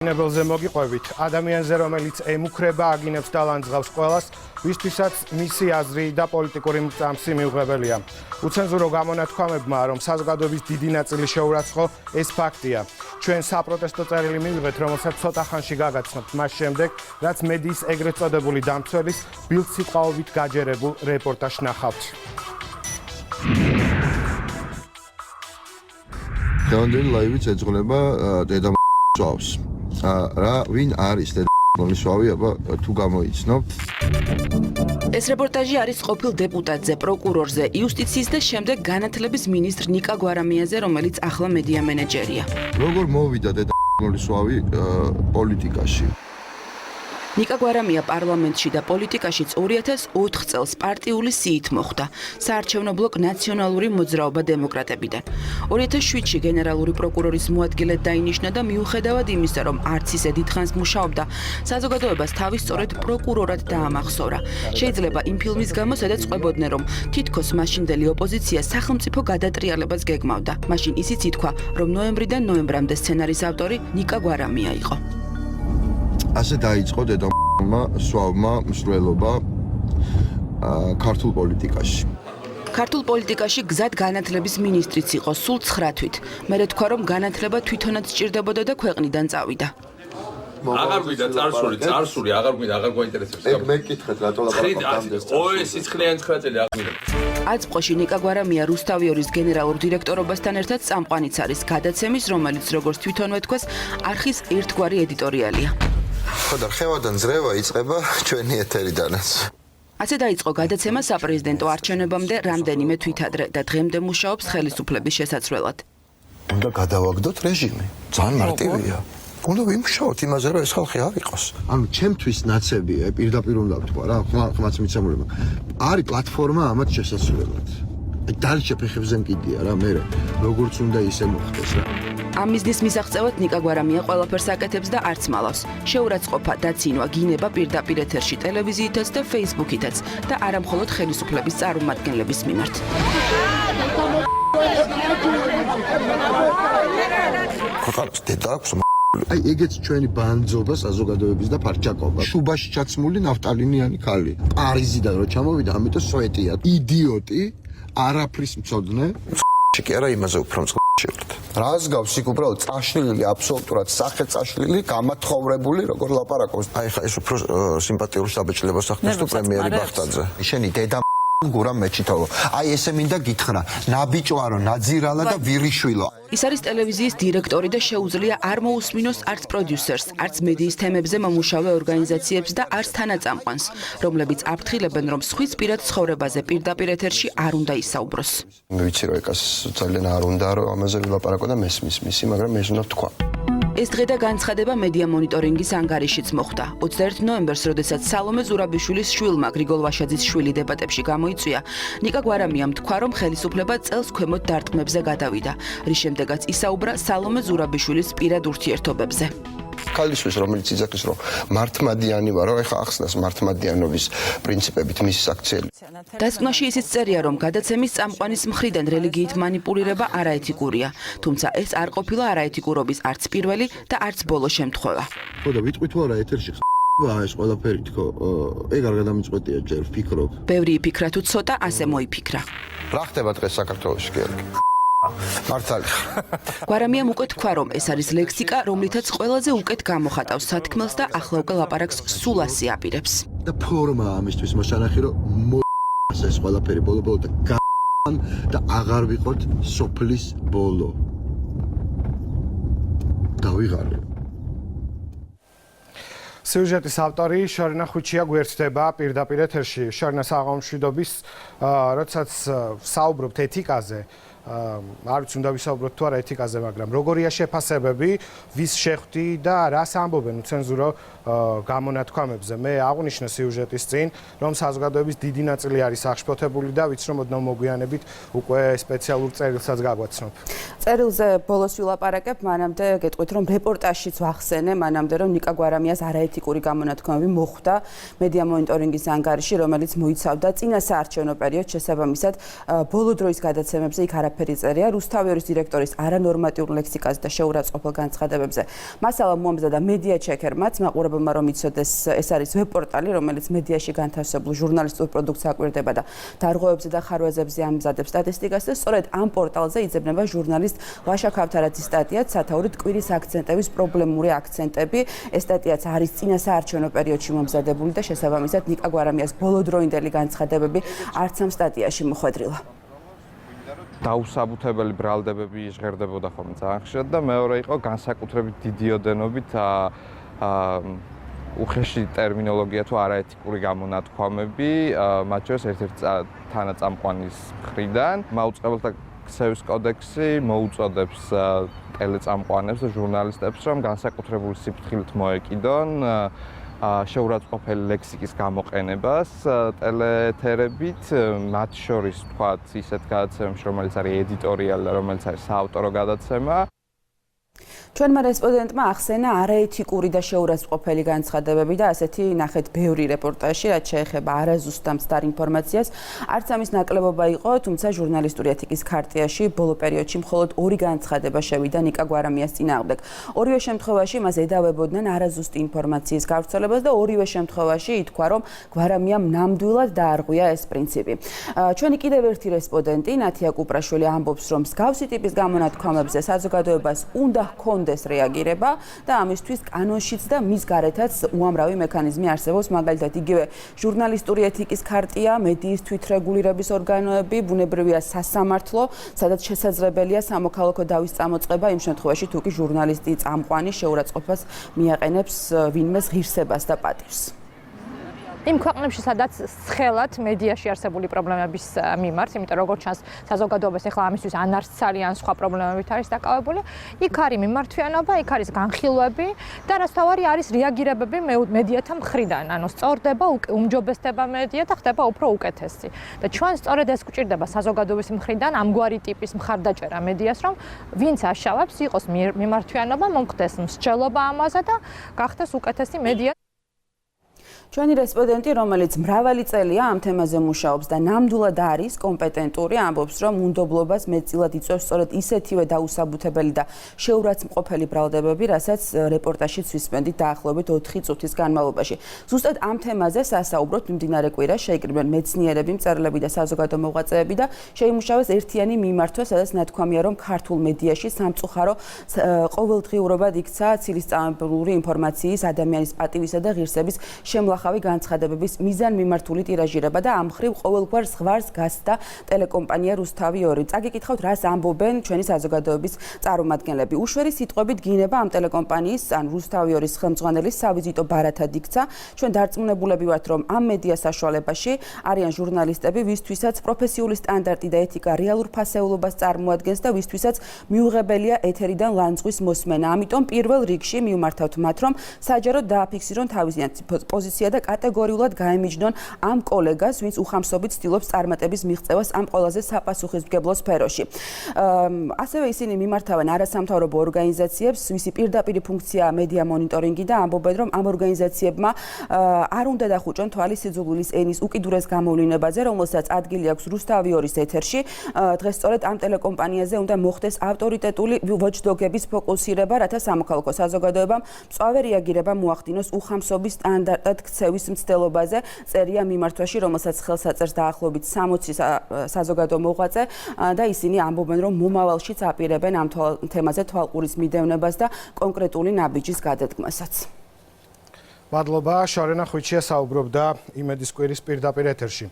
ნებელზე მოგიყვებით ადამიანზე, რომელიც ემუქრება, აგინებს და ლანძღავს ყველას, ვისთვისაც მისი აზრი და პოლიტიკური მწამსი მიუღებელია. უცენზურო გამონათქვამებმა, რომ საზოგადოების დიდი ნაწილი შეურაცხო, ეს ფაქტია. ჩვენ საპროტესტო წერილი მივიღეთ, რომელსაც ცოტა ხანში გაგაცნობთ მას შემდეგ, რაც მედიის ეგრეთ წოდებული დამცველის ბილდსიტყვაობით გაჯერებულ რეპორტაჟს ნახავთ. დღევანდელი ლაივიც ეძღვნება დედა წვავს. რა ვინ არის დედამისვავი, აბა თუ გამოიცნობ. ეს რეპორტაჟი არის ყოფილ დეპუტატზე, პროკურორზე, იუსტიციის და შემდეგ განათლების მინისტრ ნიკა გვარამიაზე, რომელიც ახლა მედია მენეჯერია. როგორ მოვიდა დედამისვავი პოლიტიკაში? ნიკა გვარამია პარლამენტში და პოლიტიკაშიც 2004 წელს პარტიული სიით მოხვდა საარჩევნო ბლოკ ნაციონალური მოძრაობა დემოკრატებიდან. 2007-ში გენერალური პროკურორის მოადგილედ დაინიშნა და მიუხედავად იმისა, რომ არც ისე დიდხანს მუშაობდა, საზოგადოებას თავის სწორედ პროკურორად დაამახსოვრა. შეიძლება იმ ფილმის გამო, სადაც ყვებოდნენ, რომ თითქოს მაშინდელი ოპოზიცია სახელმწიფო გადატრიალებას გეგმავდა. მაშინ ისიც ითქვა, რომ ნოემბრიდან ნოემბრამდე სცენარის ავტორი ნიკა გვარამია იყო. ასე დაიწყო დედამისვავმა სვავმა მსვლელობა ქართულ პოლიტიკაში. ქართულ პოლიტიკაში გზად განათლების მინისტრიც იყო სულ 9 თვით. მერე თქვა, რომ განათლება თვითონაც სჭირდებოდა და ქვეყნიდან წავიდა. აღარ გვიდა წარსული, აღარ გვაინტერესებს. ეგ მეკითხეთ, რატო ლაპარაკობთ? ოე, სიცხლიანი 9 წელი აღგვიდა. აწყოში ნიკა გვარამია რუსთავიორის გენერალურ დირექტორობასთან ერთად წამყვანიც არის გადაცემის, რომელიც როგორც თვითონვე თქვას, არხის ერთგვარი ედიტორიალია. ხო და ხევადან ძრევა იწყება ჩვენი ეთერიდანაც. ასე დაიწყო გადაცემა საპრეზიდენტო არჩევნებამდე რამდენიმე თვით ადრე და დღემდე მუშაობს ხელისუფლების შესაცვლელად. უნდა გადავაგდოთ რეჟიმი. ძალიან მარტივია. უნდა ვიმუშაოთ იმაზე, რომ ეს ხალხი არ იყოს. ანუ ჩემთვის ნაცებია, პირდაპირ უნდა ვთქვა რა, ხმაც მიცემულება. არის პლატფორმა ამათ შესაძლებლად. დარჩა ფეხებზე მკიდია რა, მე როგორც უნდა ისე მოხდეს რა. ამ მიზნის მისაღწევად ნიკა გვარამია ყველაფერს აკეთებს და არც მალავს. შეურაცხყოფა, დაცინვა, გინება პირდაპირ ეთერში ტელევიზიითაც და ფეისბუქითაც და არა მხოლოდ ხელისუფლების წარმომადგენლების მიმართ. ქვეყანას დედა აქვს. აი ეგეც ჩვენი ბანძობა საზოგადოების და ფარჩაკობა. შუბაში ჩაცმული ნავტალინიანი ქალი. პარიზიდან რო ჩამოვიდა, ამიტომ სვეტია. იდიოტი, არაფრის მცოდნე. კი არა იმაზე უფრო მწყობრად. რას გავს იქ უბრალოდ წაშლილი, აბსოლუტურად სახე წაშლილი, გამათხოვრებული, როგორ ლაპარაკობს. აი ხა ეს უფრო სიმპათიური საბეჭდილებას ახდენს თუ პრემიერი ბახტაძე. შენი დედა გურამ მეჩითოვო. აი ესე მინდა გითხრა, ნაბიჭვარო, ნაძირალა და ვირიშვილო. ის არის ტელევიზიის დირექტორი და შეუძლია არ მოусმინოს არც პროდიუსერს, არც მედიის თემებზე მომუშავე ორგანიზაციებს და არც თანაწამყვანს, რომლებიც აფრთხილებენ, რომ სხვის პირად ცხოვრებაზე პირდაპირ ეთერში არ უნდა ისაუბროს. მე ვიცი რომ ეკას ძალიან არ უნდა რომ ამაზე ვილაპარაკო და მესმის მისი, მაგრამ ეს უნდა თქვა. ეს დღე და განცხადება მედია მონიტორინგის ანგარიშიც მოხდა. 21 ნოემბერს, როდესაც სალომე ზურაბიშვილის შვილმა გრიგოლ ვაშაძის შვილი დებატებში გამოიწვია, ნიკა გვარამიამ თქვა, რომ ხელისუფლება წელს ქვემოთ დარტყმებზე გადავიდა, რის შემდეგაც ისაუბრა სალომე ზურაბიშვილის პირად ურთიერთობებზე. ქალისთვის, რომელიც იძახის, რომ მართმადიანი ვარო, ეხა ახსნას მართმადიანობის პრინციპებით მისი საქციელი. დასკვნაში ისიც წერია, რომ გადაცემის წამყვანის მხრიდან რელიგიით მანიპულირება არაეთიკურია, თუმცა ეს არ ყოფილა არაეთიკურობის არც პირველი და არც ბოლო შემთხვევა. ხო და ვიტყვი თუ არა ეთერში ეს ყველაფერი თქო, ეგ არ გადამიწყვეტია ჯერ ვფიქრობ. ბევრი იფიქრა თუ ცოტა, ასე მოიფიქრა. რა ხდება დღეს საქართველოში გიორგი? მართალი. გვარამიამ უკვე თქვა, რომ ეს არის ლექსიკა, რომლითაც ყველაზე უკეთ გამოხატავს სათქმელს და ახლა უკვე ლაპარაკს სულ ასე აპირებს. და ფორმა ამისთვის მოსანახი რომ ეს ყველაფერი ბოლო და აღარ ვიყოთ სოფლის ბოლო. დავიღალე. სიუჟეტის ავტორი შორინა ხუჩია გვერდდება პირდაპირ ეთერში. შორინა საღამომშვიდობის, როდესაც საუბრობთ ეთიკაზე, არ ვიცი უნდა ვისაუბროთ თუ არა ეთიკაზე, მაგრამ როგორია შეფასებები, ვის შეხვდი და რას ამბობენ უცენზურო გამონათქვამებზე. მე აღვნიშნე სიუჟეტის წინ, რომ საზოგადოების დიდი ნაწილი არის აღშფოთებული და ვიცი რომ ოდნავ მოგვიანებით უკვე სპეციალურ წერილსაც გაგვაცნობ. წერილზე ბოლოს ვილაპარაკებ, მანამდე გეტყვით რომ რეპორტაჟშიც ვახსენე, მანამდე რომ ნიკა გვარამიას არაეთიკური გამონათქვამები მოხვდა მედია მონიტორინგის ანგარიში, რომელიც მოიცავდა წინა საარჩევნო პერიოდს შესაბამისად ბოლო დროის გადაცემებზე იქ არაფერი წერია რუსთავიორის დირექტორის არანორმატიულ ლექსიკაზე და შეურაცხყოფილ განცხადებებზე. მასალა მოამზადა მედია ჩეკერმაც, მაყურებელმა რომ იცოდეს, ეს არის ვებ-პორტალი, რომელიც მედიაში განთავსებულ ჟურნალისტურ პროდუქტს აკვირდება და დარღვევებზე და ხარვეზებზე ამზადებს სტატისტიკას და სწორედ ამ პორტალზე იძებნება ჟურნალისტ ლაშა ქავთარაძის სტატიაც სათაურით კვირის აქცენტების პრობლემური აქცენტები. ეს სტატიაც არის წინა საარჩევნო პერიოდში მომზადებული და შესაბამისად ნიკა გვარამიას ბოლოდროინდელი განცხადებები არც ამ სტატიაში მოხვედრილა. დაუსაბუთებელი ბრალდებები ჟღერდებოდა ხოლმე ძალიან ხშირად და მეორე იყო განსაკუთრებით დიდი ოდენობით უხეში ტერმინოლოგია თუ არაეთიკური გამონათქვამები, მათ შორის ერთ-ერთი თანაწამყვანის მხრიდან. მაუწყებელთა ქსევის კოდექსი მოუწოდებს ტელეწამყვანებს და ჟურნალისტებს, რომ განსაკუთრებული სიფრთხილით მოეკიდონ შეურაცხყოფელი ლექსიკის გამოყენებას ტელეეთერებით, მათ შორის თქვათ ისეთ გადაცემებში, რომელიც არის ედიტორიალი და რომელიც არის საავტორო გადაცემა. ჩვენმა რესპონდენტმა ახსენა არაეთიკური და შეურაცხყოფელი განცხადებები და ასეთი ნახეთ ბევრი რეპორტაჟი, რაც შეეხება არაზუსტ მცდარ ინფორმაციას. არც ამის ნაკლებობა იყო, თუმცა ჟურნალისტური ეთიკის ქარტიაში ბოლო პერიოდში მხოლოდ 2 განცხადება შევიდა ნიკა გვარამიას წინააღმდეგ. ორივე შემთხვევაში მას ედავებოდნენ არაზუსტი ინფორმაციის გავრცელებას და ორივე შემთხვევაში ითქვა, რომ გვარამიამ ნამდვილად დაარღვია ეს პრინციპი. ჩვენი კიდევ ერთი რესპონდენტი, ნათია კუპრაშვილი ამბობს, რომ მსგავსი ტიპის გამონათქვამებზე საზოგადოებას უნდა ჰქონდეს რეაგირება და ამისთვის კანონშიც და მის გარეთაც უამრავი მექანიზმი არსებობს, მაგალითად იგივე ჟურნალისტური ეთიკის ქარტია, მედიის თვითრეგულირების ორგანოები, ბუნებრივია სასამართლო, სადაც შესაძლებელია სამოქალაქო დავის წამოწყება იმ შემთხვევაში, თუ კი ჟურნალისტი წამყვანი შეურაცხყოფას მიაყენებს ვინმეს ღირსებას და პატივს. იმ ქვეყნებში, სადაც ცხელად მედიაში არსებული პრობლემების მიმართ, იმიტომ რომ როგორც ჩანს, საზოგადოებას ახლა ამისთვის ან არც ძალიან სხვა პრობლემებით არის დაკავებული, იქ არის მიმართვიანობა, იქ არის განხილვები და რასთავარი არის რეაგირებები მედიათა მხრიდან. ანუ სწორდება, უმჯობესდება მედია და ხდება უფრო უკეთესი. და ჩვენ სწორედ ეს გვჭირდება საზოგადოების მხრიდან ამგვარი ტიპის მხარდაჭერა მედიას, რომ ვინც აშავებს, იყოს მიმართვიანობა, მომხდეს მსჯელობა ამაზე და გახდეს უკეთესი მედია. ჩვენი რესპონდენტი, რომელიც მრავალი წელია ამ თემაზე მუშაობს და ნამდვილად არის კომპეტენტური, ამბობს, რომ უნდობლობას მეტწილად იწვევს სწორედ ისეთივე დაუსაბუთებელი და შეურაცხმყოფელი ბრალდებები, რასაც რეპორტაჟშიც ვისმენდით დაახლოებით 4 წუთის განმავლობაში. ზუსტად ამ თემაზე სასაუბროთ მიმდინარე კვირას შეიკრიბნენ მეცნიერები, მწერლები და საზოგადო მოღვაწეები და შეიმუშავეს ერთიანი მიმართვა, სადაც ნათქვამია, რომ ქართულ მედიაში სამწუხარო ყოველდღიურობად იქცა ცილისწამებული ინფორმაციის, ადამიანის პატივისა და ღირსების შემლახავი განცხადებების მიზანმიმართული ტირაჟირება და ამ მხრივ ყოველგვარ ზღვარს გასცდა ტელეკომპანია რუსთავი 2. წაგიკითხავთ, რას ამბობენ ჩვენი საზოგადოების წარმომადგენლები. უშვერი სიტყვებით გინება ამ ტელეკომპანიის ან რუსთავი 2-ის ხელმძღვანელის სავიზიტო ბარათად იქცა. ჩვენ დარწმუნებულები ვართ, რომ ამ მედია საშუალებაში არიან ჟურნალისტები, ვისთვისაც პროფესიული სტანდარტი და ეთიკა რეალურ ფასეულობას წარმოადგენს და ვისთვისაც მიუღებელია ეთერიდან ლანძღვის მოსმენა. ამიტომ პირველ რიგში მივმართავთ მათ, რომ საჯაროდ დააფიქსირონ თავიანთი პოზიცია და კატეგორიულად გაემიჯნონ ამ კოლეგას, ვინც უხამსობით ცდილობს წარმატების მიღწევას ამ ყველაზე საპასუხისმგებლო სფეროში. ასევე ისინი მიმართავენ არასამთავრობო ორგანიზაციებს, ვისი პირდაპირი ფუნქციაა მედია მონიტორინგი და ამბობენ, რომ ამ ორგანიზაციებმა არ უნდა დახუჭონ თვალი სიძულვილის ენის უკიდურეს გამოვლინებაზე, რომელსაც ადგილი აქვს რუსთავი 2-ის ეთერში. დღეს სწორედ ამ ტელეკომპანიაზე უნდა მოხდეს ავტორიტეტული ვოჩდოგების ფოკუსირება, რათა სამოქალაქო საზოგადოებამ მწვავე რეაგირება მოახდინოს უხამსობის სტანდარტად ქცევის მცდელობაზე. წერია მიმართვაში, რომელსაც ხელს აწერს დაახლოებით 60 საზოგადო მოღვაწე და ისინი ამბობენ, რომ მომავალშიც აპირებენ ამ თემაზე თვალყურის მიდევნებას და კონკრეტული ნაბიჯის გადადგმასაც. მადლობა, შარენა ხვიჩია საუბრობდა იმედის კვირის პირდაპირ ეთერში.